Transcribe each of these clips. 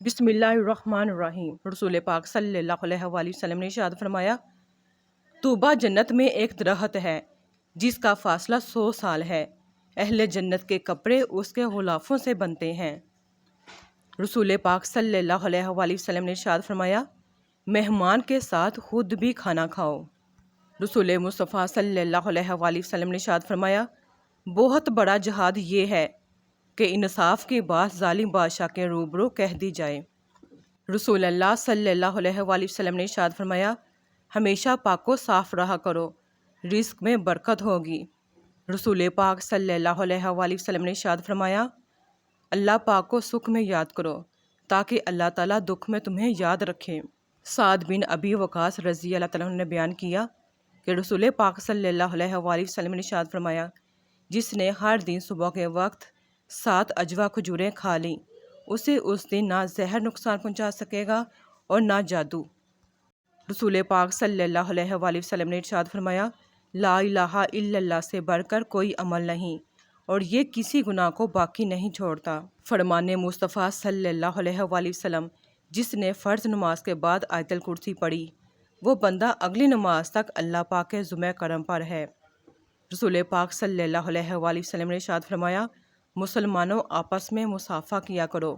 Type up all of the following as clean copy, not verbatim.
بسم اللہ الرحمن الرحیم۔ رسول پاک صلی اللہ علیہ وآلہ وسلم نے ارشاد فرمایا، طوبیٰ جنت میں ایک درخت ہے جس کا فاصلہ 100 سال ہے۔ اہل جنت کے کپڑے اس کے غلافوں سے بنتے ہیں۔ رسول پاک صلی اللہ علیہ وآلہ وسلم نے ارشاد فرمایا، مہمان کے ساتھ خود بھی کھانا کھاؤ۔ رسول مصطفیٰ صلی اللہ علیہ وآلہ وسلم نے ارشاد فرمایا، بہت بڑا جہاد یہ ہے کہ انصاف کی بات ظالم بادشاہ کے روبرو کہہ دی جائے۔ رسول اللہ صلی اللہ علیہ وآلہ وسلم نے ارشاد فرمایا، ہمیشہ پاک و صاف رہا کرو، رزق میں برکت ہوگی۔ رسول پاک صلی اللہ علیہ وآلہ وسلم نے ارشاد فرمایا، اللہ پاک کو سکھ میں یاد کرو تاکہ اللہ تعالیٰ دکھ میں تمہیں یاد رکھے۔ سعد بن ابی وقاص رضی اللہ تعالیٰ عنہ نے بیان کیا کہ رسول پاک صلی اللہ علیہ وآلہ وسلم نے ارشاد فرمایا، جس نے ہر دن صبح کے وقت 7 اجوا کھجوریں کھا لیں، اسے اس دن نہ زہر نقصان پہنچا سکے گا اور نہ جادو۔ رسول پاک صلی اللہ علیہ وآلہ وسلم نے ارشاد فرمایا، لا الہ الا اللہ سے بڑھ کر کوئی عمل نہیں اور یہ کسی گناہ کو باقی نہیں چھوڑتا۔ فرمان مصطفیٰ صلی اللہ علیہ وآلہ وسلم، جس نے فرض نماز کے بعد آیت الکرسی پڑھی، وہ بندہ اگلی نماز تک اللہ پاک کے ذمہ کرم پر ہے۔ رسول پاک صلی اللہ علیہ وآلہ وسلم نے ارشاد فرمایا، مسلمانوں آپس میں مصافحہ کیا کرو،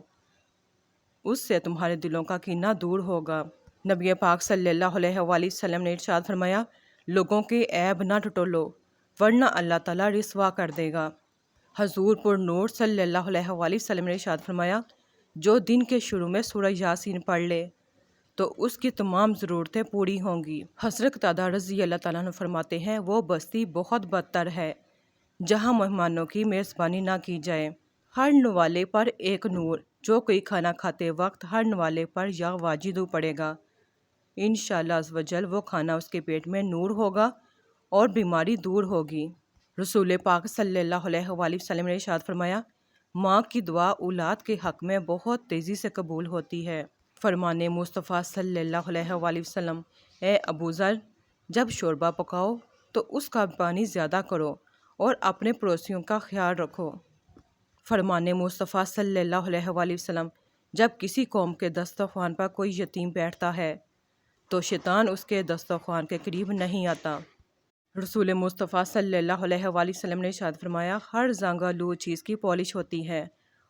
اس سے تمہارے دلوں کا کینہ دور ہوگا۔ نبی پاک صلی اللہ علیہ وآلہ وسلم نے ارشاد فرمایا، لوگوں کے عیب نہ ٹٹولو ورنہ اللہ تعالیٰ رسوا کر دے گا۔ حضور پر نور صلی اللہ علیہ وآلہ وسلم نے ارشاد فرمایا، جو دن کے شروع میں سورہ یاسین پڑھ لے تو اس کی تمام ضرورتیں پوری ہوں گی۔ حضرت قتادہ رضی اللہ تعالیٰ عنہ فرماتے ہیں، وہ بستی بہت بدتر ہے جہاں مہمانوں کی میزبانی نہ کی جائے۔ ہر نوالے پر ایک نور، جو کوئی کھانا کھاتے وقت ہر نوالے پر یا واجدو پڑے گا، انشاءاللہ عز و جل وہ کھانا اس کے پیٹ میں نور ہوگا اور بیماری دور ہوگی۔ رسول پاک صلی اللہ علیہ وآلہ وسلم نے ارشاد فرمایا، ماں کی دعا اولاد کے حق میں بہت تیزی سے قبول ہوتی ہے۔ فرمان مصطفیٰ صلی اللہ علیہ وآلہ وسلم، اے ابو ذر، جب شوربہ پکاؤ تو اس کا پانی زیادہ کرو اور اپنے پڑوسیوں کا خیال رکھو۔ فرمان مصطفیٰ صلی اللہ علیہ وآلہ وسلم، جب کسی قوم کے دسترخوان پر کوئی یتیم بیٹھتا ہے تو شیطان اس کے دسترخوان کے قریب نہیں آتا۔ رسول مصطفیٰ صلی اللہ علیہ وآلہ وسلم نے ارشاد فرمایا، ہر زانگہ لو چیز کی پالش ہوتی ہے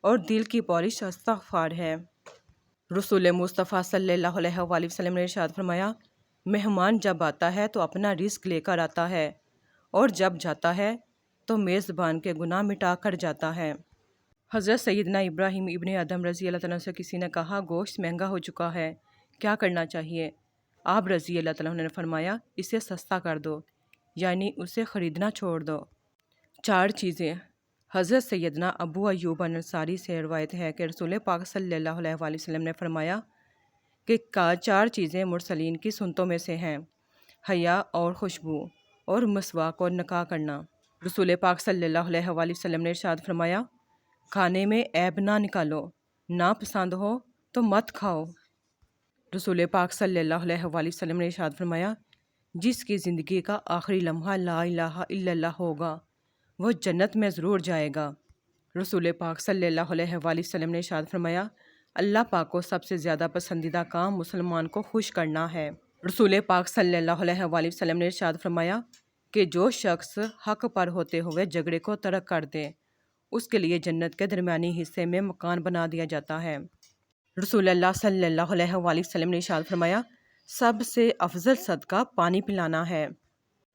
اور دل کی پالش استغفار ہے۔ رسول مصطفیٰ صلی اللہ علیہ وآلہ وسلم نے ارشاد فرمایا، مہمان جب آتا ہے تو اپنا رزق لے کر آتا ہے اور جب جاتا ہے تو میزبان کے گناہ مٹا کر جاتا ہے۔ حضرت سیدنا ابراہیم ابن ادم رضی اللہ تعالیٰ سے کسی نے کہا، گوشت مہنگا ہو چکا ہے، کیا کرنا چاہیے؟ آپ رضی اللہ تعالیٰ نے فرمایا، اسے سستا کر دو، یعنی اسے خریدنا چھوڑ دو۔ 4 چیزیں۔ حضرت سیدنا ابو ایوب انصاری سے روایت ہے کہ رسول پاک صلی اللہ علیہ وآلہ وسلم نے فرمایا کہ 4 چیزیں مرسلین کی سنتوں میں سے ہیں، حیا اور خوشبو اور مسواک اور نکاح کرنا۔ رسول پاک صلی اللہ علیہ وآلہ وسلم نے ارشاد فرمایا، کھانے میں عیب نہ نکالو، نہ پسند ہو تو مت کھاؤ۔ رسول پاک صلی اللہ علیہ وآلہ وسلم نے ارشاد فرمایا، جس کی زندگی کا آخری لمحہ لا الہ الا اللہ ہوگا وہ جنت میں ضرور جائے گا۔ رسول پاک صلی اللہ علیہ وآلہ وسلم نے ارشاد فرمایا، اللہ پاک کو سب سے زیادہ پسندیدہ کام مسلمان کو خوش کرنا ہے۔ رسول پاک صلی اللہ علیہ وآلہ وسلم نے ارشاد فرمایا کہ جو شخص حق پر ہوتے ہوئے جھگڑے کو ترک کر دے، اس کے لیے جنت کے درمیانی حصے میں مکان بنا دیا جاتا ہے۔ رسول اللہ صلی اللہ علیہ وآلہ وسلم نے ارشاد فرمایا، سب سے افضل صدقہ پانی پلانا ہے۔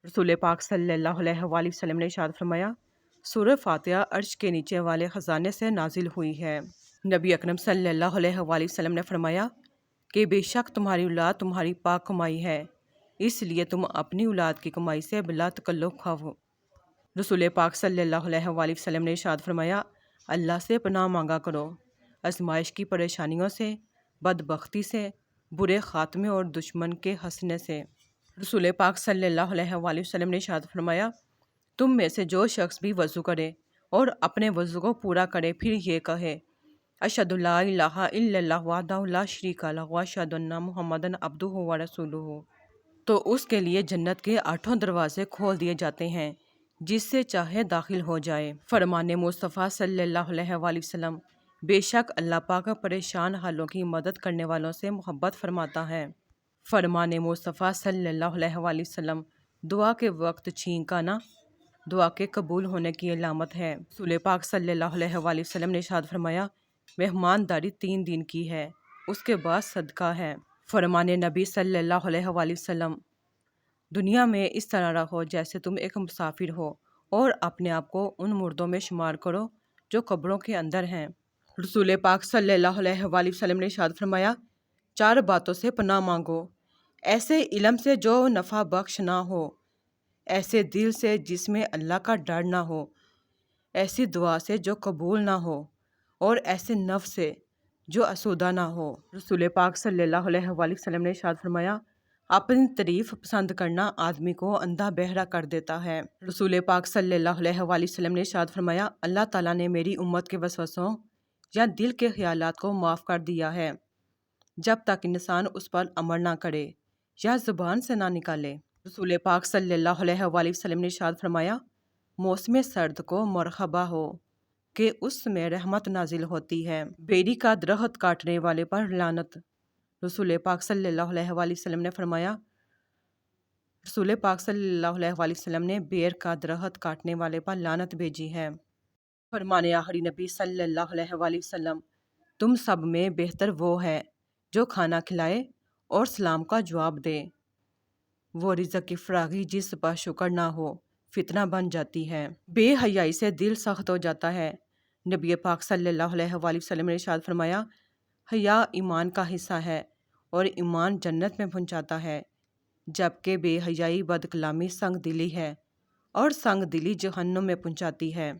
رسول پاک صلی اللہ علیہ وآلہ وسلم نے ارشاد فرمایا، سورہ فاتحہ عرش کے نیچے والے خزانے سے نازل ہوئی ہے۔ نبی اکرم صلی اللہ علیہ وآلہ وسلم نے فرمایا کہ بے شک تمہاری اولاد تمہاری پاک کمائی ہے، اس لیے تم اپنی اولاد کی کمائی سے بلا تکلف کھاؤ۔ رسول پاک صلی اللہ علیہ وآلہ وسلم نے ارشاد فرمایا، اللہ سے پناہ مانگا کرو آزمائش کی پریشانیوں سے، بدبختی سے، برے خاتمے اور دشمن کے ہنسنے سے۔ رسول پاک صلی اللہ علیہ وآلہ وسلم نے ارشاد فرمایا، تم میں سے جو شخص بھی وضو کرے اور اپنے وضو کو پورا کرے پھر یہ کہے، اشہد لا الہ الا اللہ وحدہ لا شریک لہ واشہد ان محمدًا عبدہ ورسولہ، تو اس کے لیے جنت کے 8 دروازے کھول دیے جاتے ہیں، جس سے چاہے داخل ہو جائے۔ فرمان مصطفیٰ صلی اللہ علیہ وآلہ وسلم، بے شک اللہ پاک پریشان حالوں کی مدد کرنے والوں سے محبت فرماتا ہے۔ فرمان مصطفیٰ صلی اللہ علیہ وآلہ وسلم، دعا کے وقت چھینکنا دعا کے قبول ہونے کی علامت ہے۔ رسول پاک صلی اللہ علیہ وآلہ وسلم نے ارشاد فرمایا، مہمانداری 3 دن کی ہے، اس کے بعد صدقہ ہے۔ فرمان نبی صلی اللہ علیہ وآلہ وسلم، دنیا میں اس طرح رہو جیسے تم ایک مسافر ہو، اور اپنے آپ کو ان مردوں میں شمار کرو جو قبروں کے اندر ہیں۔ رسول پاک صلی اللہ علیہ وآلہ وسلم نے ارشاد فرمایا، 4 باتوں سے پناہ مانگو، ایسے علم سے جو نفع بخش نہ ہو، ایسے دل سے جس میں اللہ کا ڈر نہ ہو، ایسی دعا سے جو قبول نہ ہو، اور ایسے نفس سے جو آسودہ نہ ہو۔ رسول پاک صلی اللہ علیہ وآلہ وسلم نے ارشاد فرمایا، اپنی تعریف پسند کرنا آدمی کو اندھا بہرا کر دیتا ہے۔ رسول پاک صلی اللہ علیہ وآلہ وسلم نے ارشاد فرمایا، اللہ تعالیٰ نے میری امت کے وسوسوں یا دل کے خیالات کو معاف کر دیا ہے جب تک انسان اس پر عمل نہ کرے یا زبان سے نہ نکالے۔ رسول پاک صلی اللہ علیہ وآلہ وسلم نے ارشاد فرمایا، موسم سرد کو مرحبا ہو کہ اس میں رحمت نازل ہوتی ہے، بیری کا درخت کاٹنے والے پر لعنت۔ رسول پاک صلی اللہ علیہ وآلہ وسلم نے فرمایا، رسول پاک صلی اللہ علیہ وآلہ وسلم نے بیر کا درخت کاٹنے والے پر لعنت بھیجی ہے۔ فرمان آخری نبی صلی اللہ علیہ وآلہ وسلم، تم سب میں بہتر وہ ہے جو کھانا کھلائے اور سلام کا جواب دے۔ وہ رزق کی فراغی جس پر شکر نہ ہو فتنہ بن جاتی ہے۔ بے حیائی سے دل سخت ہو جاتا ہے۔ نبی پاک صلی اللہ علیہ وآلہ وسلم نے ارشاد فرمایا، حیا ایمان کا حصہ ہے اور ایمان جنت میں پہنچاتا ہے، جبکہ بے حیائی بد کلامی سنگ دلی ہے اور سنگ دلی جہنم میں پہنچاتی ہے۔